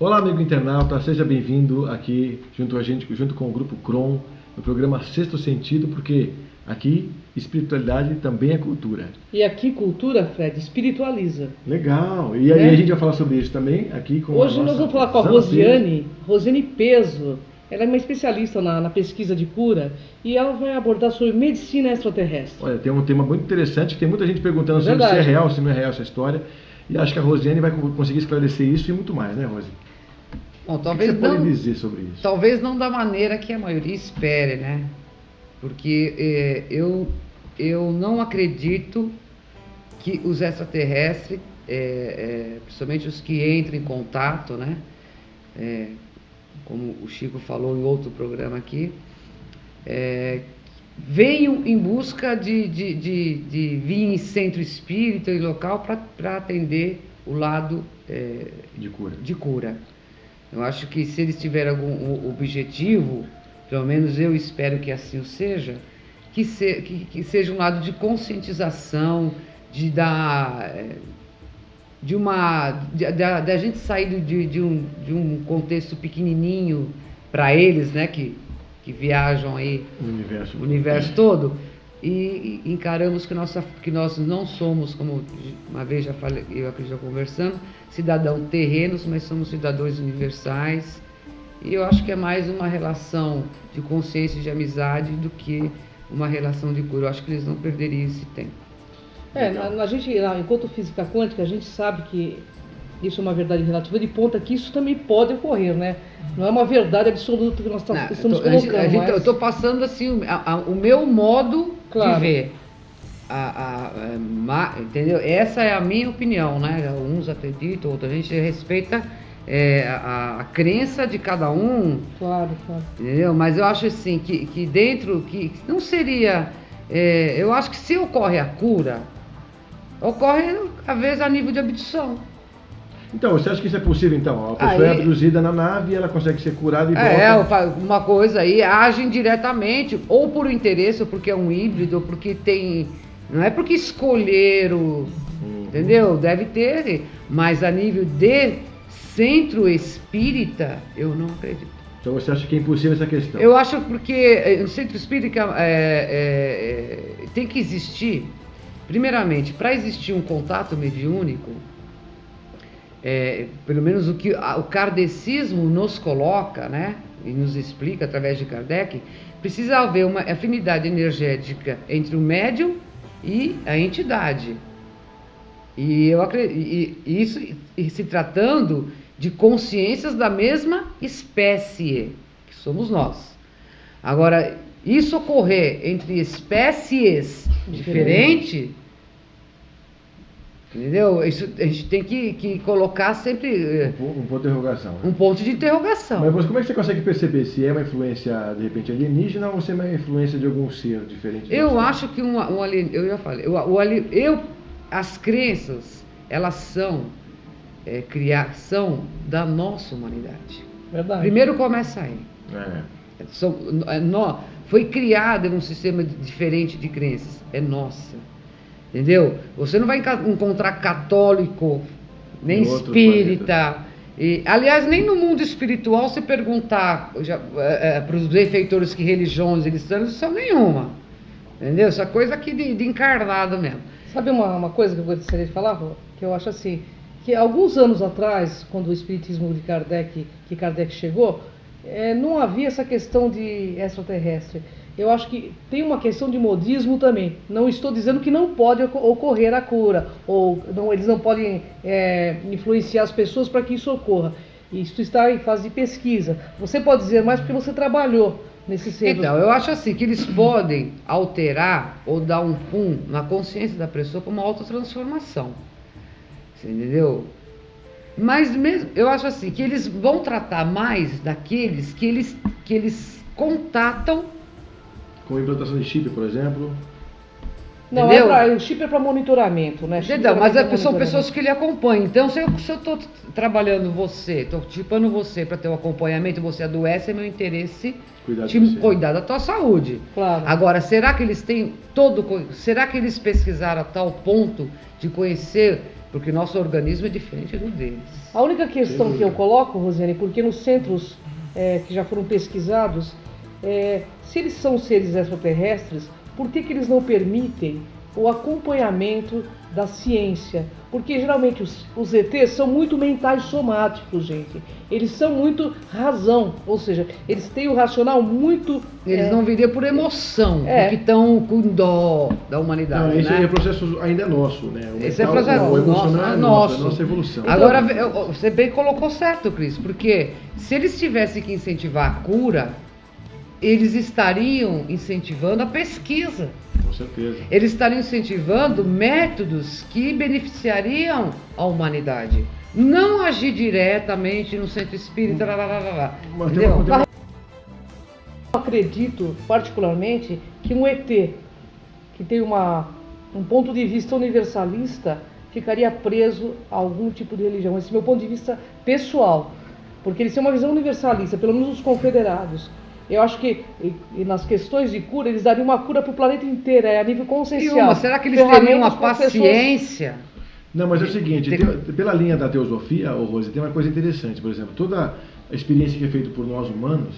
Olá, amigo internauta, seja bem-vindo aqui junto com o Grupo Kron, no programa Sexto Sentido, porque aqui espiritualidade também é cultura. E aqui cultura, Fred, espiritualiza. Legal! E aí a gente vai falar sobre isso também aqui com Hoje nós vamos falar com a Rosiane Peso. Ela é uma especialista na pesquisa de cura e ela vai abordar sobre medicina extraterrestre. Olha, tem um tema muito interessante, tem muita gente perguntando sobre se é real, se não é real essa história. E acho que a Rosiane vai conseguir esclarecer isso e muito mais, né, Rosi? Bom, o que você pode dizer sobre isso? Talvez não da maneira que a maioria espere, né? Porque eu não acredito que os extraterrestres, principalmente os que entram em contato, né? Como o Chico falou em outro programa aqui, venham em busca de vir em centro espírita e local para atender o lado de cura. Eu acho que se eles tiverem algum objetivo, pelo menos eu espero que assim o seja, que seja um lado de conscientização, da gente sair de um contexto pequenininho para eles, né, que viajam aí o universo todo, e encaramos que nós não somos, como uma vez já falei, eu acredito conversando, cidadãos terrenos, mas somos cidadãos universais. E eu acho que é mais uma relação de consciência e de amizade do que uma relação de cura. Eu acho que eles não perderiam esse tempo. A gente, enquanto física quântica, a gente sabe que isso é uma verdade relativa de ponta, que isso também pode ocorrer, né? Não é uma verdade absoluta que nós estamos colocando. Eu estou passando assim o meu modo de ver. Entendeu? Essa é a minha opinião, né? Uns acreditam, outros a gente respeita a crença de cada um. Claro. Entendeu? Mas eu acho assim que dentro, que não seria. Eu acho que se ocorre a cura, ocorre às vezes a nível de abdução. Então, você acha que isso é possível, então? A pessoa é abduzida na nave e ela consegue ser curada e volta... uma coisa aí, agem diretamente, ou por interesse, ou porque é um híbrido, ou porque tem... Não é porque escolheram, entendeu? Deve ter, mas a nível de centro espírita, eu não acredito. Então você acha que é impossível essa questão? Eu acho porque no centro espírita tem que existir, primeiramente, para existir um contato mediúnico, pelo menos o que o kardecismo nos coloca, né, e nos explica através de Kardec, precisa haver uma afinidade energética entre o médium e a entidade. E eu acredito, isso se tratando de consciências da mesma espécie, que somos nós. Agora, isso ocorrer entre espécies diferentes, entendeu? Isso a gente tem que colocar sempre um ponto de interrogação. Um ponto de interrogação. Mas como é que você consegue perceber se é uma influência, de repente, alienígena ou se é uma influência de algum ser diferente? Eu acho que eu já falei, as crenças, elas são criação da nossa humanidade. Verdade. Primeiro começa aí. Foi criada um sistema diferente de crenças, é nossa. Entendeu? Você não vai encontrar católico, nem espírita. Aliás, nem no mundo espiritual, se perguntar para os benfeitores que religiões eles são nenhuma. Entendeu? Essa coisa aqui de encarnado mesmo. Sabe uma coisa que eu gostaria de falar, que eu acho assim, que alguns anos atrás, quando o espiritismo de Kardec chegou, não havia essa questão de extraterrestre. Eu acho que tem uma questão de modismo também. Não estou dizendo que não pode ocorrer a cura, ou eles não podem influenciar as pessoas para que isso ocorra. Isso está em fase de pesquisa. Você pode dizer mais porque você trabalhou nesse centro. Então, eu acho assim, que eles podem alterar ou dar um pum na consciência da pessoa para uma autotransformação. Você entendeu? Mas mesmo, eu acho assim, que eles vão tratar mais daqueles que eles contatam. Com implantação de chip, por exemplo? Não, o chip é para monitoramento, né? Entendeu? Mas são pessoas que lhe acompanham. Então, se eu estou trabalhando estou chipando você para ter um acompanhamento, você adoece, é meu interesse cuidar da tua saúde. Claro. Agora, será que eles têm será que eles pesquisaram a tal ponto de conhecer porque nosso organismo é diferente do deles. A única questão que eu coloco, Rosiane, porque nos centros que já foram pesquisados, se eles são seres extraterrestres, por que eles não permitem o acompanhamento da ciência? Porque geralmente os ETs são muito mentais somáticos, gente. Eles são muito razão, ou seja, eles têm o racional muito... Eles não viriam por emoção, porque estão com dó da humanidade. Não, esse né? é processo ainda nosso, né? Esse é processo nosso. É nossa evolução. Agora, você bem colocou certo, Cris, porque se eles tivessem que incentivar a cura, eles estariam incentivando a pesquisa. Com certeza. Eles estariam incentivando métodos que beneficiariam a humanidade. Não agir diretamente no centro espírita. Entendeu? Eu acredito, particularmente, que um ET que tem um ponto de vista universalista ficaria preso a algum tipo de religião. Esse é o meu ponto de vista pessoal. Porque eles têm uma visão universalista, pelo menos os confederados. Eu acho que nas questões de cura, eles dariam uma cura para o planeta inteiro, a nível consciencial. Será que eles teriam uma paciência? Não, mas é o seguinte, pela linha da teosofia, Rose, tem uma coisa interessante. Por exemplo, toda a experiência que é feita por nós humanos,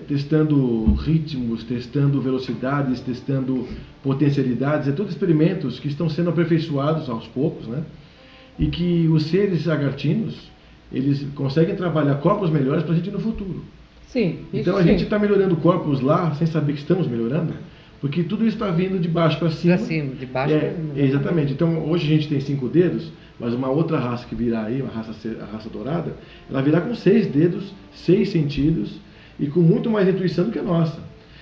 testando ritmos, testando velocidades, testando potencialidades, tudo experimentos que estão sendo aperfeiçoados aos poucos, né? E que os seres lagartinos, eles conseguem trabalhar corpos melhores para a gente no futuro. Sim, então a gente está melhorando corpos lá sem saber que estamos melhorando, porque tudo isso está vindo de baixo para cima. De baixo para cima. Exatamente. Então hoje a gente tem 5 dedos, mas uma outra raça que virá aí, a raça dourada, ela virá com 6 dedos, 6 sentidos e com muito mais intuição do que a nossa.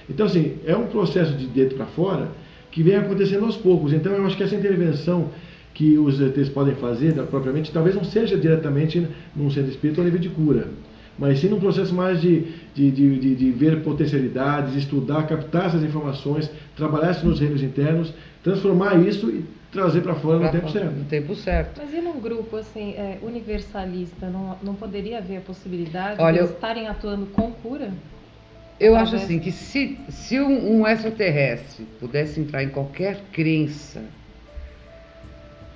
Então assim, é um processo de dentro para fora que vem acontecendo aos poucos. Então eu acho que essa intervenção que os ETs podem fazer, propriamente, talvez não seja diretamente num centro espírita ou nível de cura, mas sim num processo mais de ver potencialidades, estudar, captar essas informações, trabalhar isso nos reinos internos, transformar isso e trazer para fora no tempo certo. No tempo certo. Mas e num grupo assim, universalista, não poderia haver a possibilidade de eles estarem atuando com cura? Eu acho assim, que se um extraterrestre pudesse entrar em qualquer crença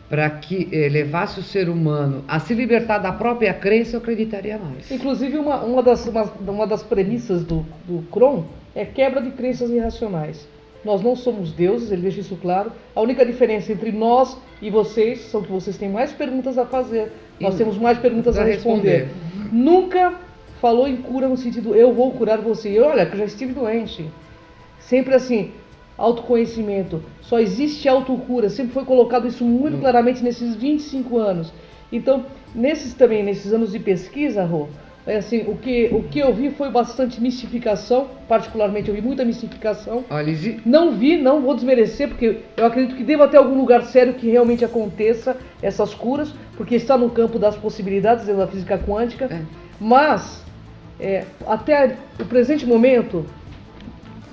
para que levasse o ser humano a se libertar da própria crença, eu acreditaria mais. Inclusive, uma das premissas do Kron é quebra de crenças irracionais. Nós não somos deuses, ele deixa isso claro. A única diferença entre nós e vocês são que vocês têm mais perguntas a fazer. Nós temos mais perguntas a responder. Nunca falou em cura no sentido, eu vou curar você. Olha, que eu já estive doente. Sempre assim, autoconhecimento. Só existe autocura. Sempre foi colocado isso muito claramente nesses 25 anos. Então, nesses anos de pesquisa, Rô, assim, o que eu vi foi bastante mistificação. Particularmente, eu vi muita mistificação. Não vou desmerecer, porque eu acredito que deva ter algum lugar sério que realmente aconteça essas curas, porque está no campo das possibilidades da física quântica. Mas, até o presente momento,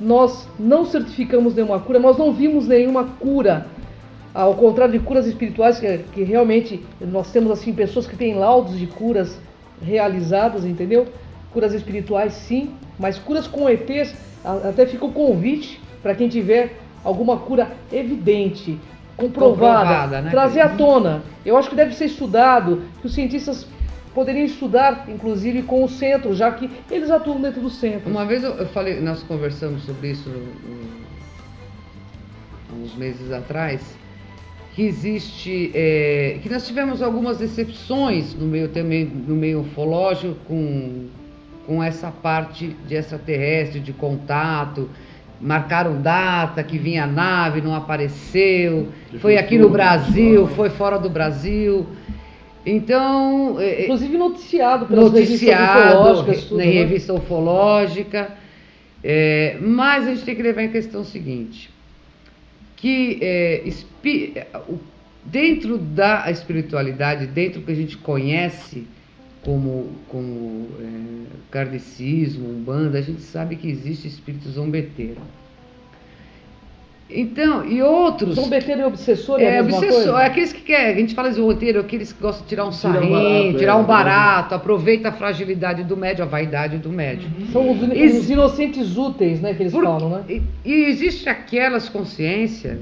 nós não certificamos nenhuma cura, nós não vimos nenhuma cura, ao contrário de curas espirituais, que realmente nós temos assim pessoas que têm laudos de curas realizadas, entendeu? Curas espirituais sim, mas curas com ETs, até fica o convite para quem tiver alguma cura evidente, comprovada, né? Trazer à tona. Eu acho que deve ser estudado, que os cientistas poderiam estudar, inclusive, com o centro, já que eles atuam dentro do centro. Uma vez eu falei, nós conversamos sobre isso uns meses atrás, que existe, que nós tivemos algumas decepções no meio ufológico com essa parte de extraterrestre, de contato. Marcaram data, que vinha a nave, não apareceu, foi aqui no Brasil, foi fora do Brasil. Então, inclusive noticiado pelas revistas ufológicas, tudo, na revista ufológica, mas a gente tem que levar em questão o seguinte, que dentro da espiritualidade, dentro do que a gente conhece como kardecismo, umbanda, a gente sabe que existe espírito zombeteiro. Então, e outros... Zombeteiro e obsessor é a mesma coisa? Aqueles que querem, a gente fala zombeteiro, aqueles que gostam de tirar um sarrinho, tirar um barato, aproveita a fragilidade do médium, a vaidade do médium. São os inocentes úteis, né, que eles falam, né? E existe aquelas consciências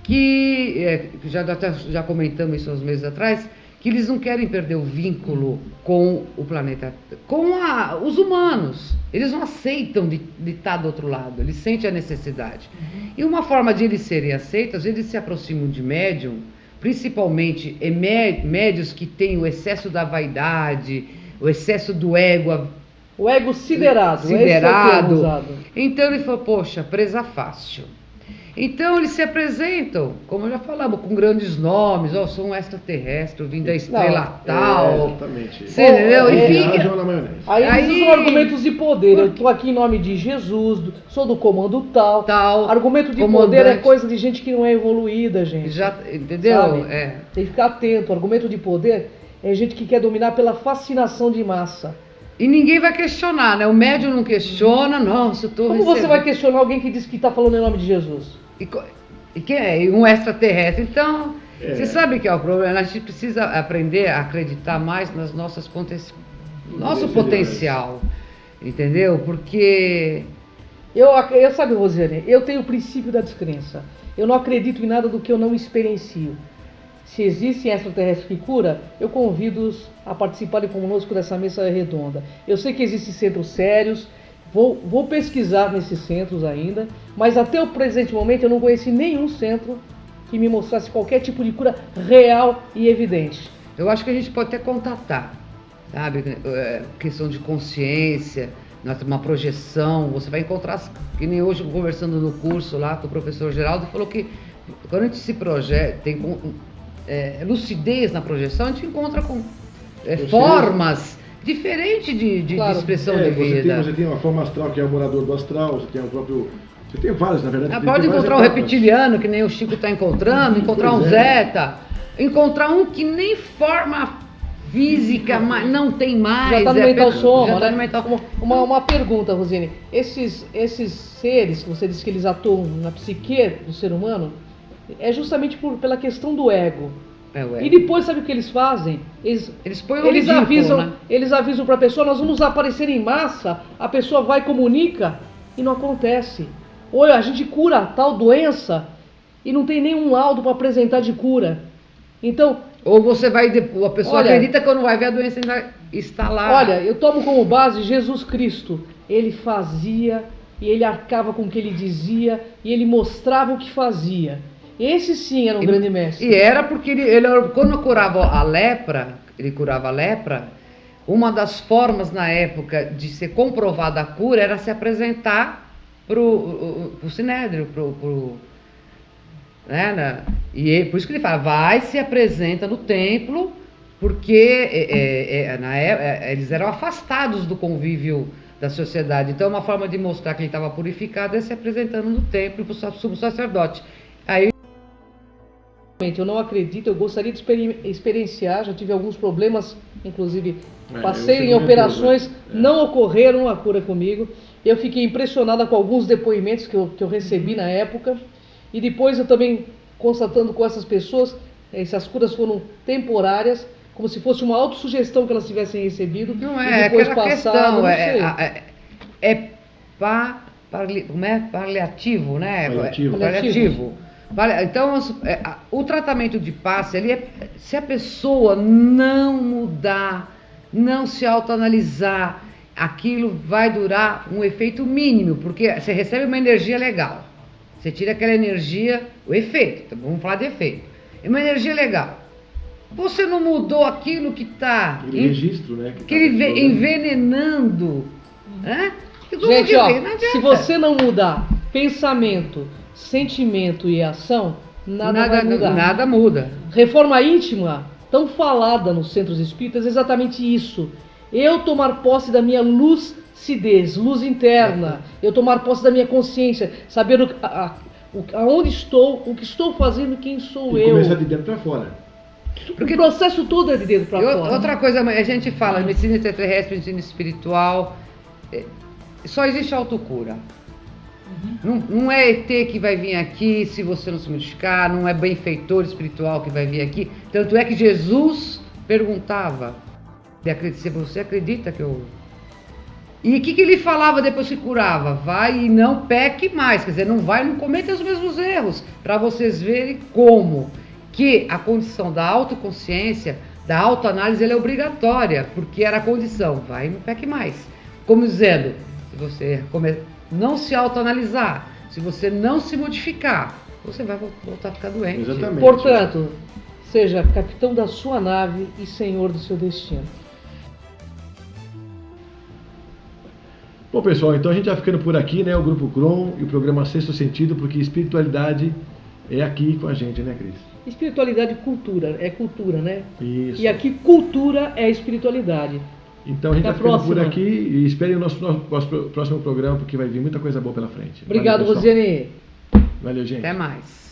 que já comentamos isso uns meses atrás, que eles não querem perder o vínculo com o planeta, com os humanos. Eles não aceitam de estar do outro lado, eles sentem a necessidade. E uma forma de eles serem aceitos, eles se aproximam de médium, principalmente médios que têm o excesso da vaidade, o excesso do ego. O ego siderado. Siderado. É esse Então ele falou, poxa, presa fácil. Então eles se apresentam, como já falamos, com grandes nomes, ó, sou um extraterrestre, vim da estrela tal. Exatamente. Você entendeu? E fica... Aí eles usam argumentos de poder. Eu estou aqui em nome de Jesus, sou do comando tal. Argumento de poder é coisa de gente que não é evoluída, gente. Já, entendeu? Tem que ficar atento. Argumento de poder é gente que quer dominar pela fascinação de massa. E ninguém vai questionar, né? O médium não questiona, nossa, eu tô Como você vai questionar alguém que diz que está falando em nome de Jesus? E quem é? Um extraterrestre. Então, você sabe que é o problema? A gente precisa aprender a acreditar mais nas nosso potencial. Entendeu? Porque... Eu sabe, Rosiane, eu tenho o princípio da descrença. Eu não acredito em nada do que eu não experiencio. Se existe extraterrestre que cura, eu convido-os a participarem conosco dessa mesa redonda. Eu sei que existem centros sérios, vou pesquisar nesses centros ainda, mas até o presente momento eu não conheci nenhum centro que me mostrasse qualquer tipo de cura real e evidente. Eu acho que a gente pode até contatar, sabe? Questão de consciência, uma projeção. Você vai encontrar, que nem hoje conversando no curso lá com o professor Geraldo, falou que quando a gente se projeta, tem lucidez na projeção, a gente encontra com formas diferentes de expressão de vida. Você tem uma forma astral, que é o morador do astral, você tem o próprio... Você tem vários, na verdade. Pode encontrar um reptiliano, que nem o Chico está encontrando, encontrar um Zeta, encontrar um que nem forma física não tem mais. Já está no mental soma, né? Uma pergunta, Rosine. Esses seres, que você disse que eles atuam na psique do ser humano, é justamente pela questão do ego. E depois, sabe o que eles fazem? Eles avisam, né? Eles avisam para a pessoa, nós vamos aparecer em massa, a pessoa vai, comunica e não acontece. Ou a gente cura tal doença e não tem nenhum laudo para apresentar de cura. Então... Ou a pessoa acredita que quando vai ver a doença ainda está lá. Olha, eu tomo como base Jesus Cristo. Ele fazia e ele arcava com o que ele dizia e ele mostrava o que fazia. Esse sim era um grande mestre. E era porque ele quando curava a lepra, uma das formas na época de ser comprovada a cura era se apresentar pro Sinédrio, né? E por isso que ele fala, vai, se apresenta no templo, porque eles eram afastados do convívio da sociedade. Então uma forma de mostrar que ele estava purificado é se apresentando no templo para o sumo sacerdote. Aí eu não acredito, eu gostaria de experienciar, já tive alguns problemas, inclusive passei em operações, não ocorreram a cura comigo. Eu fiquei impressionada com alguns depoimentos que eu recebi na época, e depois eu também constatando com essas pessoas, essas curas foram temporárias, como se fosse uma autossugestão que elas tivessem recebido. Não é, e depois passaram, como é? Paliativo, né? Paliativo. Então, o tratamento de passe, se a pessoa não mudar, não se autoanalisar, aquilo vai durar um efeito mínimo, porque você recebe uma energia legal. Você tira aquela energia, o efeito, vamos falar de efeito. É uma energia legal. Você não mudou aquilo que está... registro, né? Envenenando. Né? Gente, se você não mudar pensamento, sentimento e ação, nada vai mudar. Nada muda. Reforma íntima, tão falada nos centros espíritas, é exatamente isso. Eu tomar posse da minha lucidez, luz interna. Eu tomar posse da minha consciência, saber aonde estou, o que estou fazendo, quem sou eu. Começar de dentro para fora. Porque o processo todo é de dentro para fora. Outra coisa, a gente fala, medicina extraterrestre, medicina espiritual, só existe autocura. Não é ET que vai vir aqui se você não se modificar, não é benfeitor espiritual que vai vir aqui. Tanto é que Jesus perguntava, se você acredita que eu E o que ele falava depois que curava? Vai e não peque mais, quer dizer, não cometa os mesmos erros, para vocês verem como que a condição da autoconsciência, da autoanálise, ela é obrigatória, porque era a condição, vai e não peque mais. Como dizendo, se você não se autoanalisar, se você não se modificar, você vai voltar a ficar doente. Exatamente. Portanto, seja capitão da sua nave e senhor do seu destino. Bom, pessoal, então a gente vai ficando por aqui, né? O Grupo Cron e o programa Sexto Sentido, porque espiritualidade é aqui com a gente, né, Cris? Espiritualidade é cultura, né? Isso. E aqui cultura é espiritualidade. Então a gente Até vai a ficando por próxima. aqui e esperem o nosso próximo programa, porque vai vir muita coisa boa pela frente. Obrigado, Valeu, pessoal. Rosiane. Valeu, gente. Até mais.